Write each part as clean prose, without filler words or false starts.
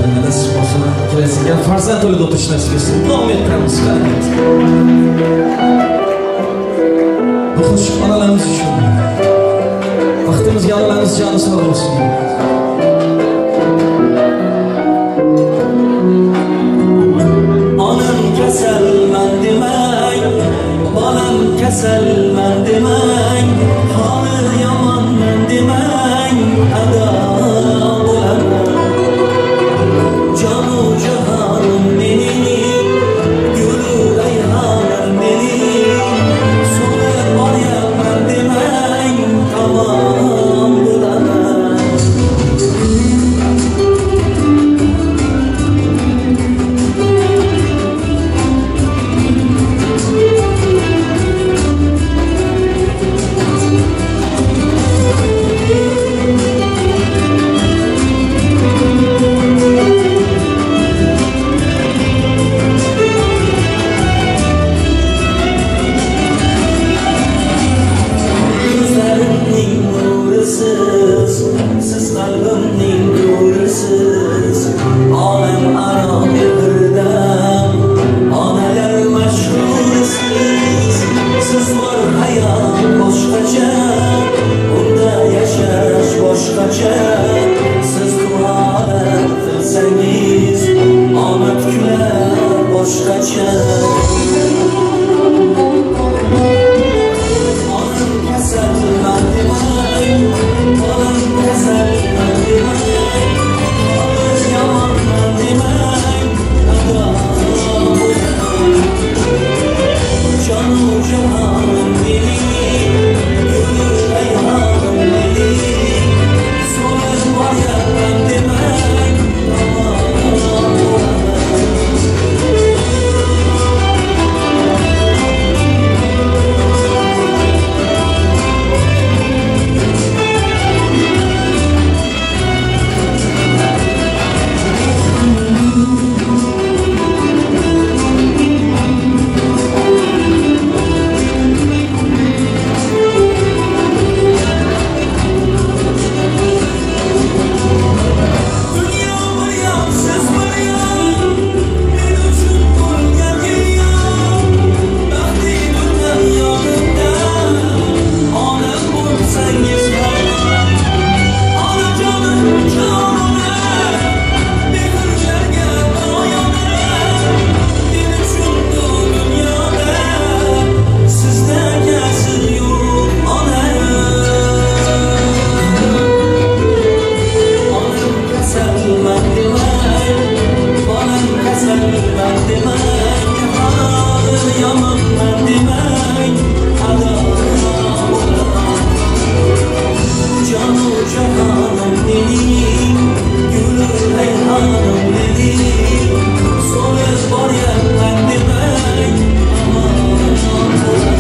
Allohga nasib bo'lsa, kelasiga farzand to'yida o'tish nasib etsin. Davom ettiramiz. Bu qo'shiq onalarimiz uchun. Vaqtimizga onalarimiz joni sog' bo'lsin. Onam kasalman demang, bolam kasalman demang, holi yomonman demang, ado bo'laman. Jonu jahonim mening, gulu rayhonim mening, so'lib boryapman demang, tamom bo'laman. Siz qalbimning nurisiz, olam aro birdam, onalar mashhurisiz. Siz bor hayot boshqacha, unda yashash boshqacha. Siz duolar qilsangiz, omad kular boshqacha. Onam kasalman demang, bolam kasalman demang, holi yomonman demang, ado bo'laman. Jonu jahonim mening, gulu rayhonim mening, so'lib boryapman demang, tamom bo'laman.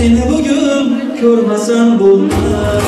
Seni bugün görmesen bulmaz.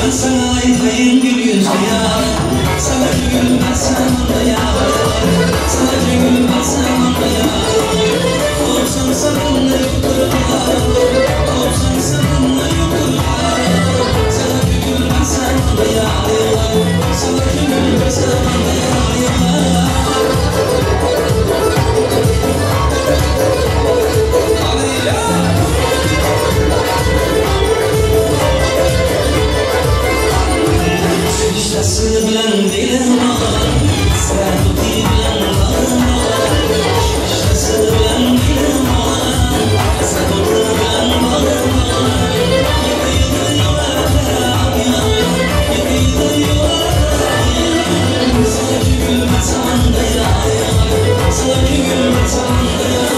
Ben sana aytayım gül yüzlü yar, sana gülmezsem anda yar, sana gülmezsem anda yar. Olsam sabunla yukarılar, olsam sabunla yukarılar, sana gülmezsem anda yar, sana gülmezsem anda yar. Şişesi bilen dilim var, sen tuti bilen bağım var. Şişesi bilen dilim var, sen tuti bilen bağım var. Yıkı yıkı yuvarlar yar, yıkı yıkı yuvarlar yar. Sana gülmezsem anda yar, sana gülmezsem anda yar.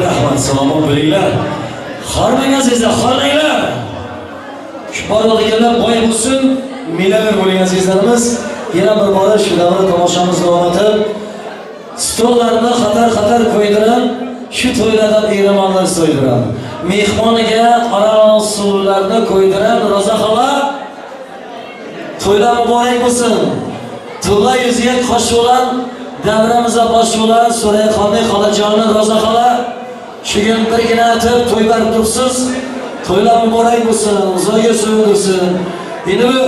Rahmat, salomon bo'linglar. Xormang azizlar, xormanglar. Shukrlar boy bo'lsin, milalar bo'ling azizlarimiz. Yana bir bora shu davra tomoshamizni davom etib, stollarni xatar qo'ydiran, shu to'ylardan ehrimonlar so'ydiran. Mehmoniga aroq suvlarni qo'ydiran Roza xola. To'ylar muborak bo'lsin. Tulla yuziga qosh olan davramizga bosh bo'lar So'rayxonning xolajoni Roza xola. Shugun birgina aytib to'y berib turibsiz. To'ylar muborak bo'lsin, uzoqqa so'yilsin. Endi bu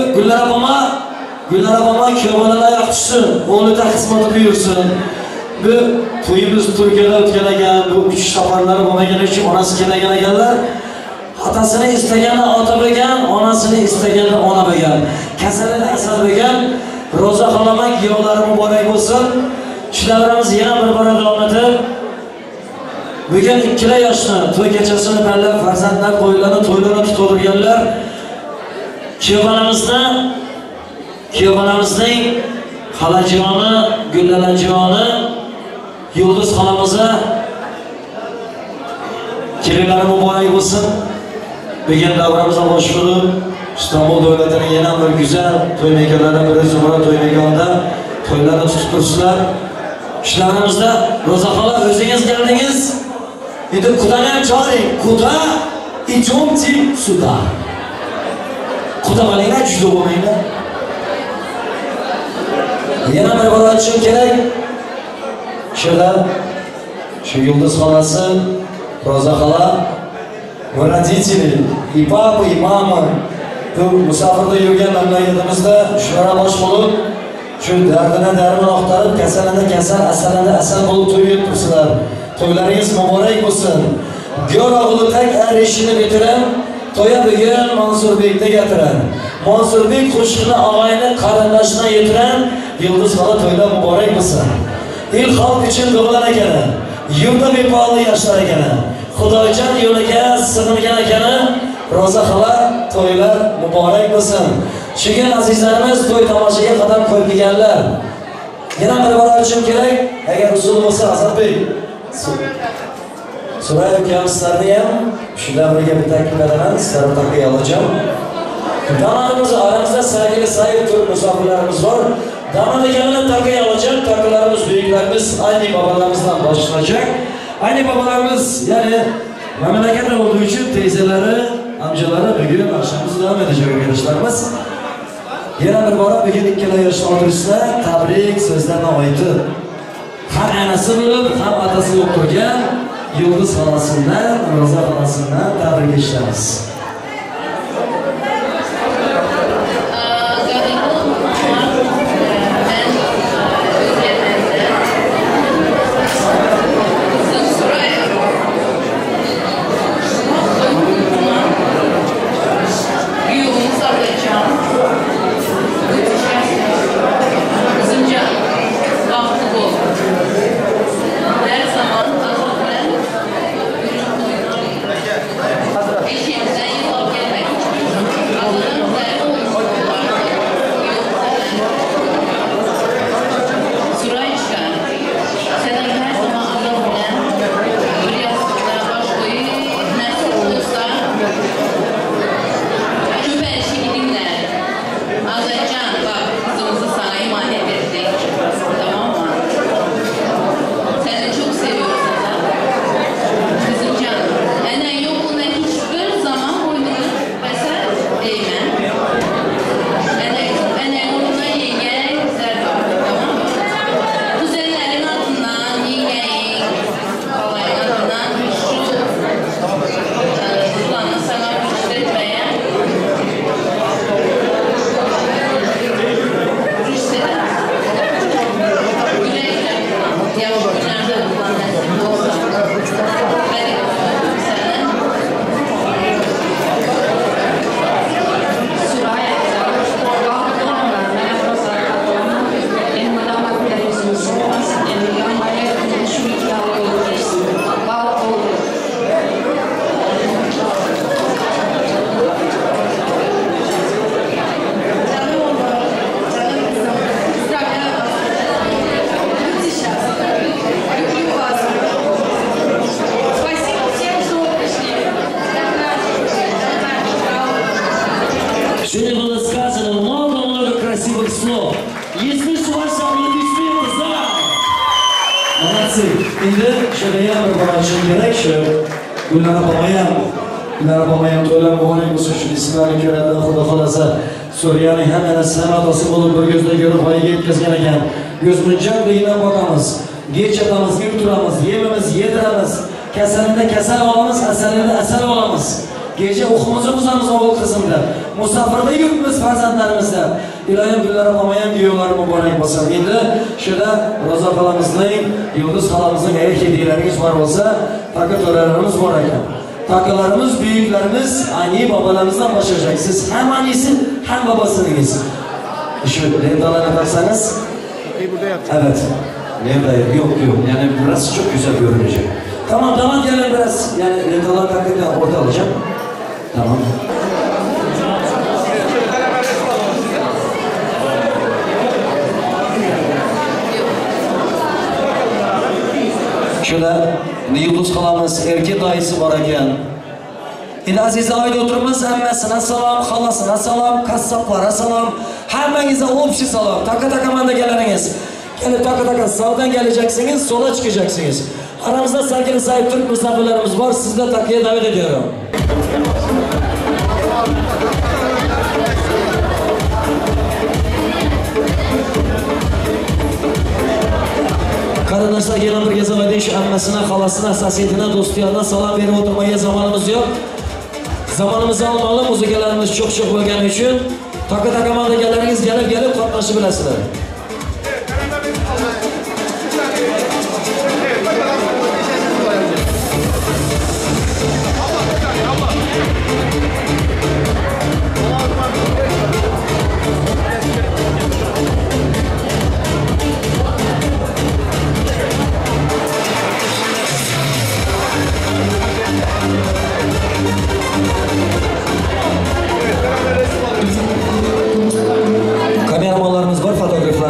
Gullar opama kuyovlarga yoqishsin, o'g'lida xizmat buyursin. bu to'yimiz Turkiyada o'tgan ekan, bu uch safarlari bo'lmagani uchun onasi kelgan ekanlar. Otasini istagani ota bo'lgan, onasini istagani ona bo'lgan. Kasalini asal bo'lgan. Roza xolamak yo'llari muborak bo'lsin. Ishlarimiz yana bir bora davom etib, bugun ikkala yoshni to'y kechasini tanlab farzandlar qo'ylarni to'ylarni tutib o'tirganlar. Kuyovonamizning xalajoni, gullalajoni Yulduz xonamizga kelinlari muborak bo'lsin. Bugun davramizga bosh bo'lib, Istanbul davlatining yana bir go'zal to'y mekanlaridan biri Zumra to'y mekanida to'ylarni tutib turibsizlar. Ishlarimizda Roza xola o'zingiz keldingiz. Endi Qudani ham chaqiring. Quda idjomti suda. Quda malinglar juda bo'lmaydi. Yana bir bor aytishim kerak. Shu Yulduz xolasi, Roza xola va родители, и папа, и мама. Bu musafirda yurgan mamlakatimizda shulara bosh bo'lib, shu dardini darmon oqtarib, kasalini kasal, asalini asal bo'lib to'yib turibsizlar. To'ylaringiz muborak bo'lsin. G'ora ulutak arishini bitirib, to'ya bugun Mansurbekni gatiran. Mansurbek qo'shiqni og'ayni qarindoshina yetiran, Yulduz xola to'ylar muborak bo'lsin. El xalq uchun tug'ilgan ekan. Yurtda bepoli yoshlar ekan. Xudojon yo'liga sig'ingan ekan. Roza xola to'ylar muborak bo'lsin. Shugun azizlarimiz to'y tomoshaga qadam qo'yib kelganlar. Yana bir bor aytishim kerak, agar usul bo'lsa Azatbek. Suray ukamizlarni ham shundan birga bir taklif qilaman, sizlarni taqiy olacağım. Damarimiz aramızda sevgili sayıp tur musafirlerimiz var. Damar ekanini taqiy olacağım. Takılarımız, büyüklerimiz aynı babalarımızdan başlanacak. Aynı babalarımız yani memlekette olduğu için teyzeleri, amcaları bugün akşamımızı devam edecek arkadaşlarımız. Yana bir bora bugün ikkala yosh otirislar tabrik so'zlarni aytib, ham anasi bo'lib, ham otasi bo'lib turgan Yulduz xolasidan, Roza xolasidan tabrik eshitamiz. Endi shunday bir borishim kerak shu Gulnora bomayam to'ylar muborak bo'lsin shu ismlarni ko'radi xudo xolasa Suriyaning hamma san'atasi bo'lib bir ko'zda ko'rib voyaga yetkazgan ekan. Ko'zmunchoq bilan boqamiz, gechatamiz, turamiz, yemimiz, yediramiz, kasalini kasal olamiz, asalini asal olamiz. Gece o'qimizni buzamiz o'g'il qizimda. Musafirda yuribmiz farzandlarimizda. İlayim günlerim olmayan diyorlar mübarek olsun. Şimdi şurada Roza halamızın, Yıldız halamızın eğer hediyeleriniz var olsa takı törelerimiz var ekan. Takılarımız, büyüklerimiz, anne babalarımızdan başlayacak. Siz hem annesi hem babasınız. Şu rendalarına baksanız. Evet. Nerede? Yok. Yani burası çok güzel görünecek. Tamam gelin biraz. Yani rendalar takırken orta alacağım. Tamam. Şöyle Yıldız halamız erkek dayısı var ekan. Yine aziz aile oturumuz emmesine salam, halasına salam, kassaplara salam, hermenize opşi salam. Taka geleriniz. Gelip taka sağdan geleceksiniz, sola çıkacaksınız. Aramızda sevgili sahip Türk misafirlerimiz var. Sizi de takıya davet ediyorum. Arkadaşlar yine bir gezemediğin şu emmesine, halasına, hassasiyetine, dostlarına salam verip oturmaya zamanımız yok. Zamanımızı almalı, müzikelerimiz çok bo'lgani için taka mandageleriniz gelip katlaşıp bilasizlar. Kameramanlarımız var, fotoğraflar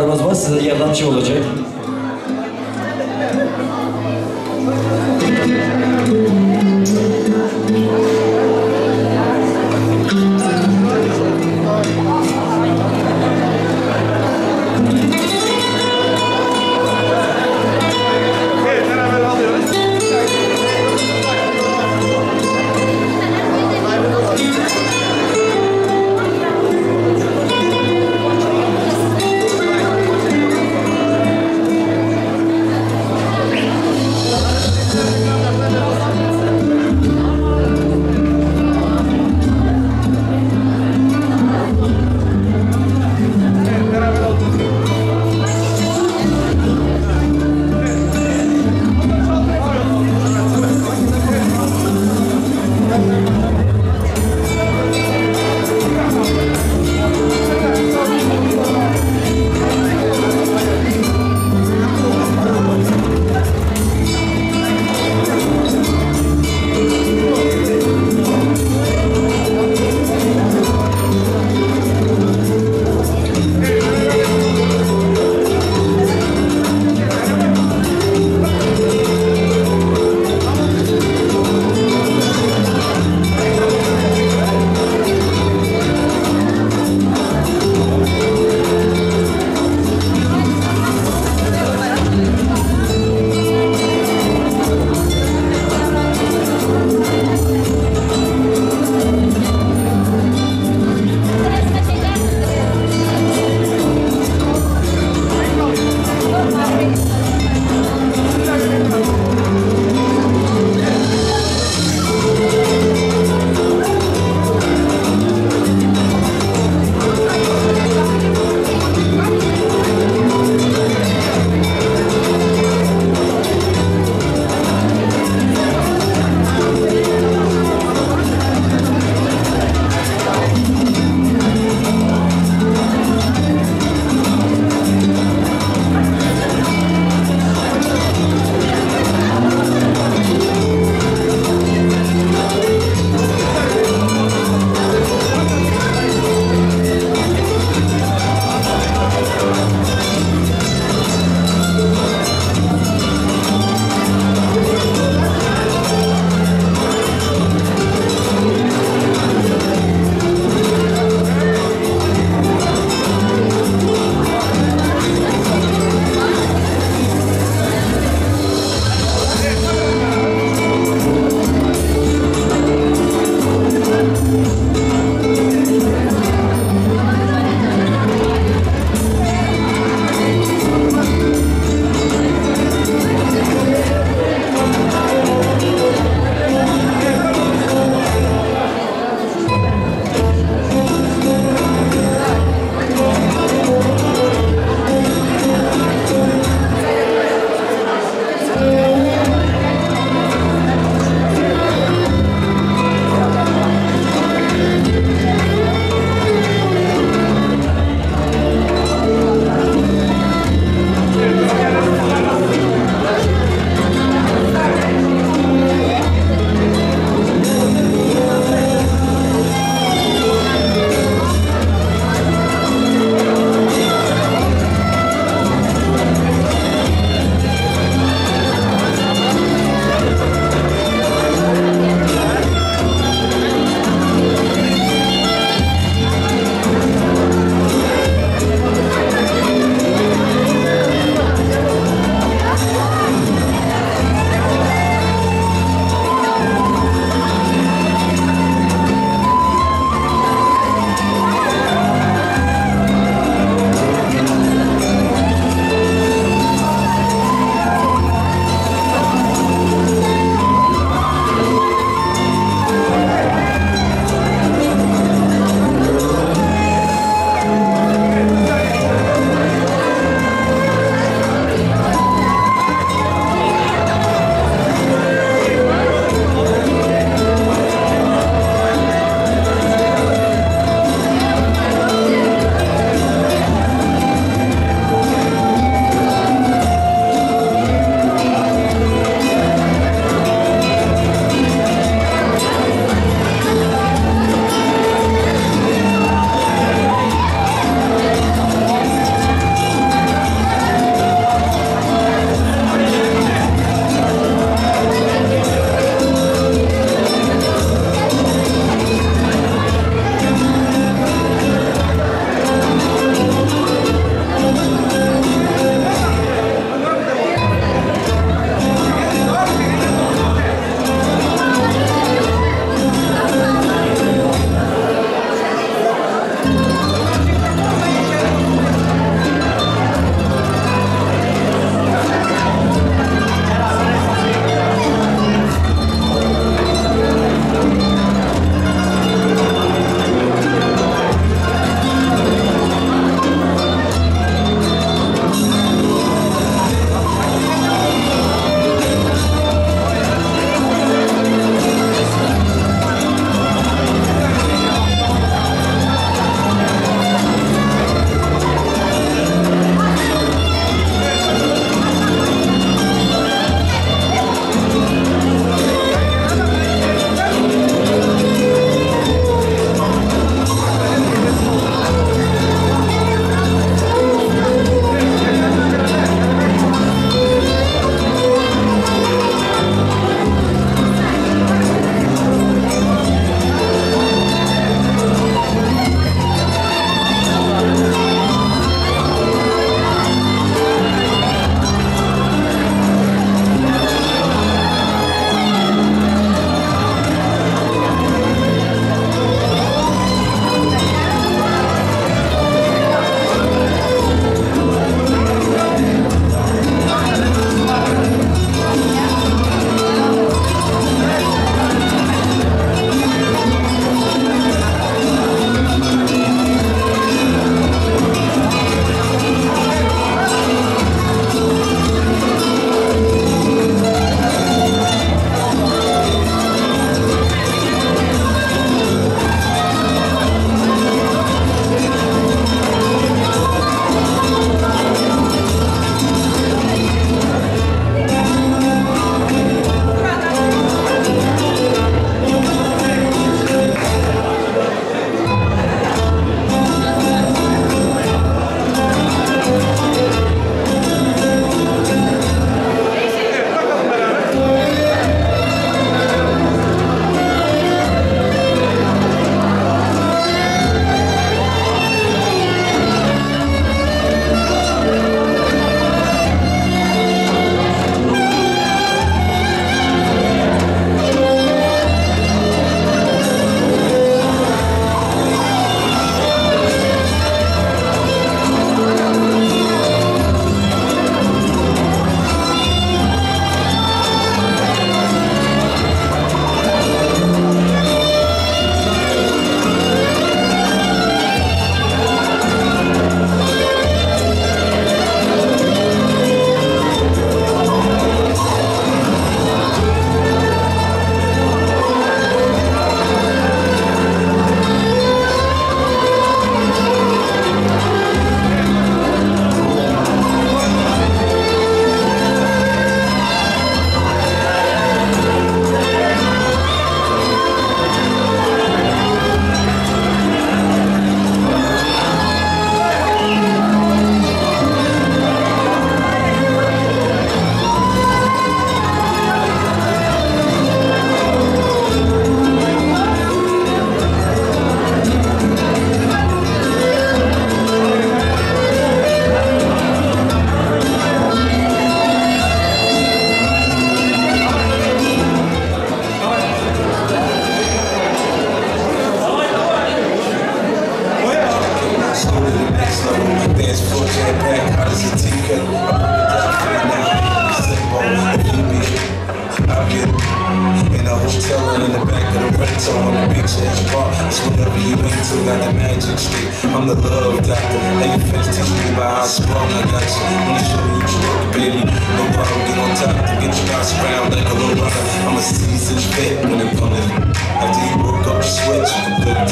hotel or in the back of the rental on the beach at the bar. It's whatever you into, got the magic stick. I'm the love doctor. How you fix teach me about how strong I got you. Wanna show you you work, baby. No problem, get on top to get your bounce around like a little runner. I'm a seasoned vet when it comes to after you broke up the switch, you can put it.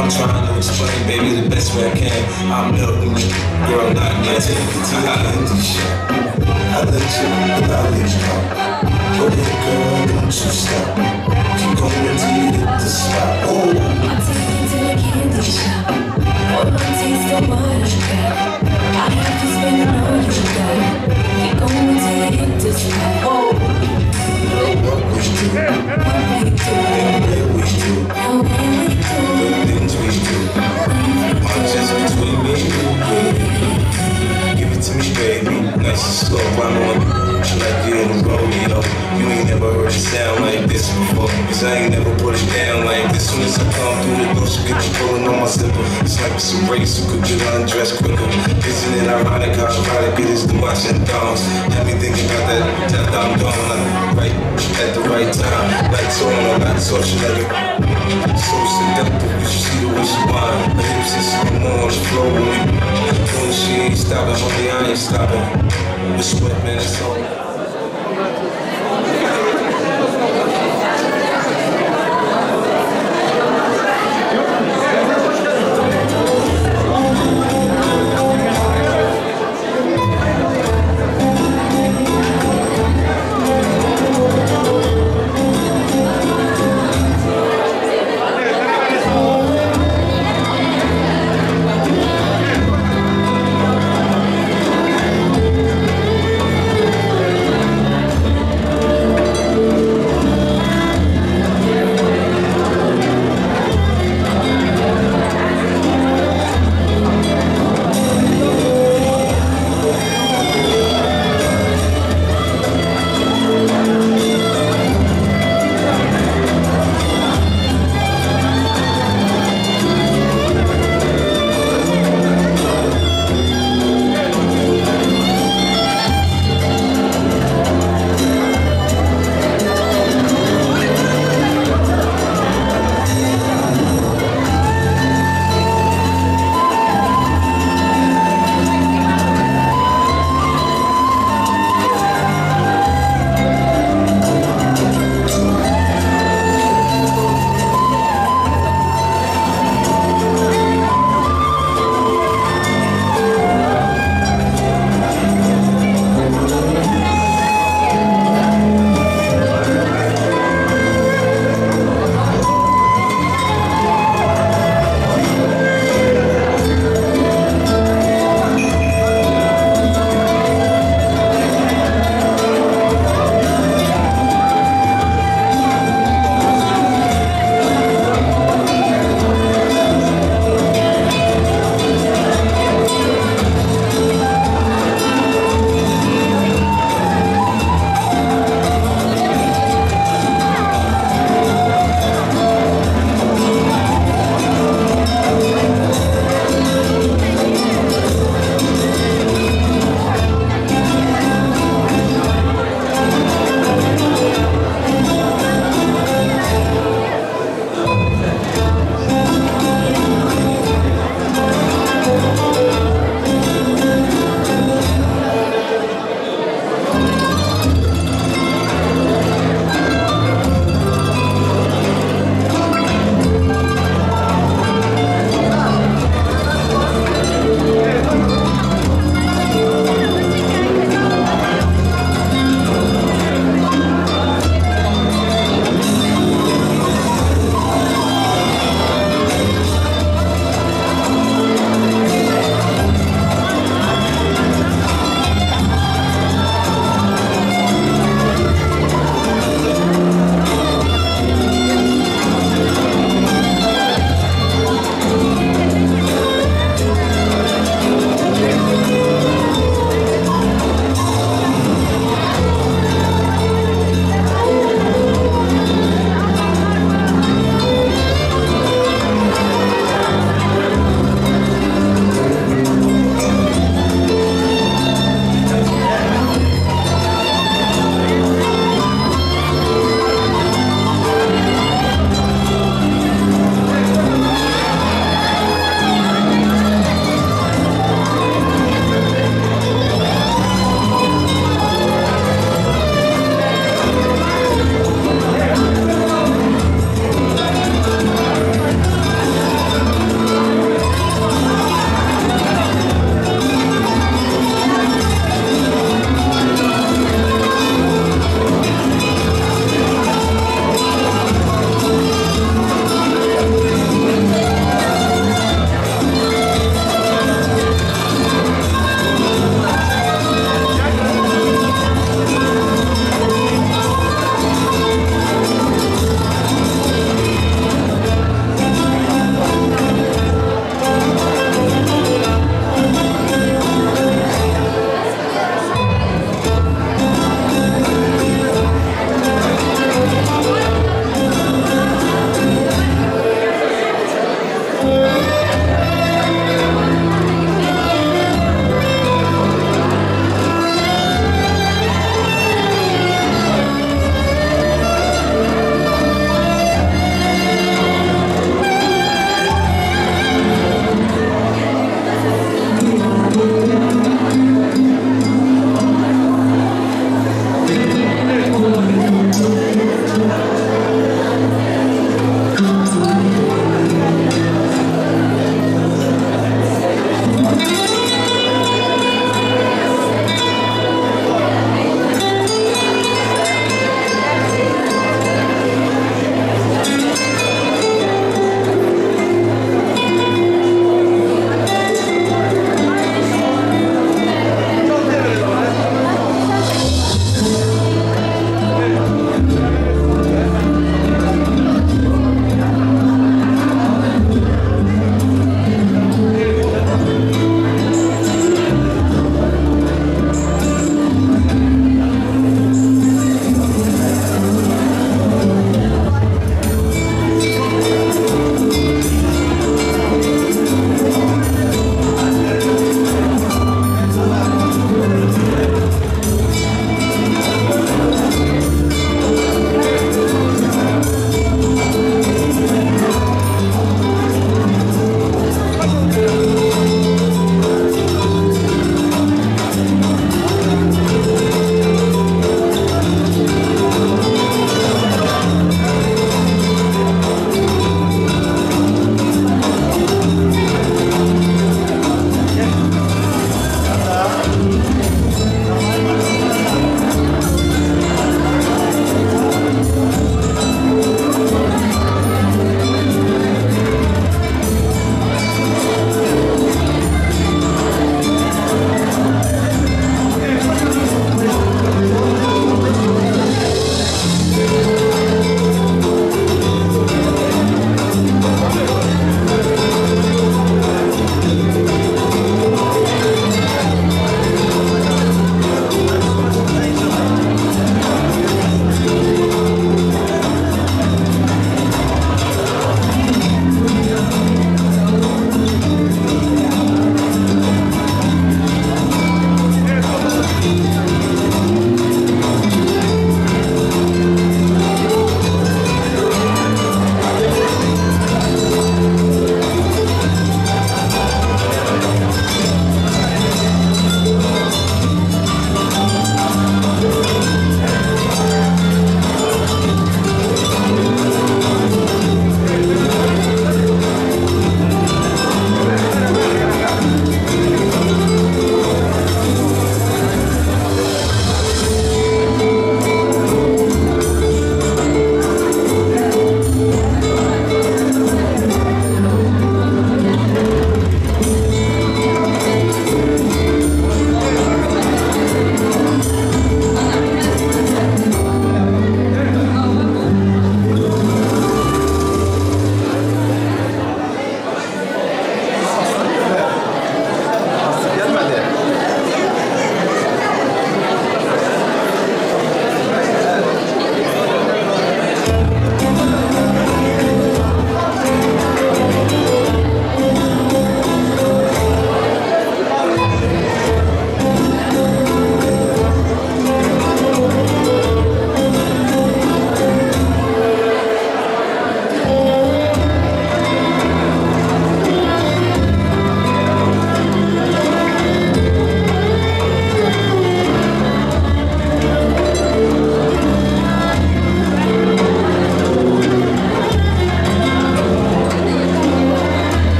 I'm trying to explain, baby, the best way I can. I'm milking you, girl, not me. I take you to the candy shop. I let you, but I let you out. Go ahead, girl, don't you stop. Keep going till you hit the spot. Oh, I'll take you to the candy shop. Hold on, taste the what I got. I have to spend all you got. Keep going till you hit the spot. Oh, what we do, what we do, and where we do, how we do. the things we do, are just between me and you, baby. Give it to me, baby, nice and slow. I'm on like you in the rodeo. You ain't never heard it sound like this before, cause I ain't never put it down like this. Soon as I come through the door, she get you pulling on my zipper. It's like it's a race, who could get undressed quicker. Isn't it ironic how erotic it is to watch in thongs? Have me thinking about that I'm gone, right at the right time. Lights on, or lights off, she like it so seductive. You should see the way she whine. Her hips is more on the floor with me. Knowing she ain't stopping, homie, I ain't stopping. The sweat, man, it's on.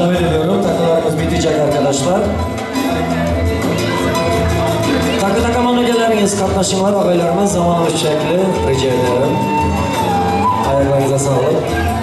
davet ediyorum. Takılarımız bitecek arkadaşlar. Takı takamana geleriniz, katlaşımlar ağaylarımız zamanımız çekli. Rica ederim. Ayaklarınıza sağlık.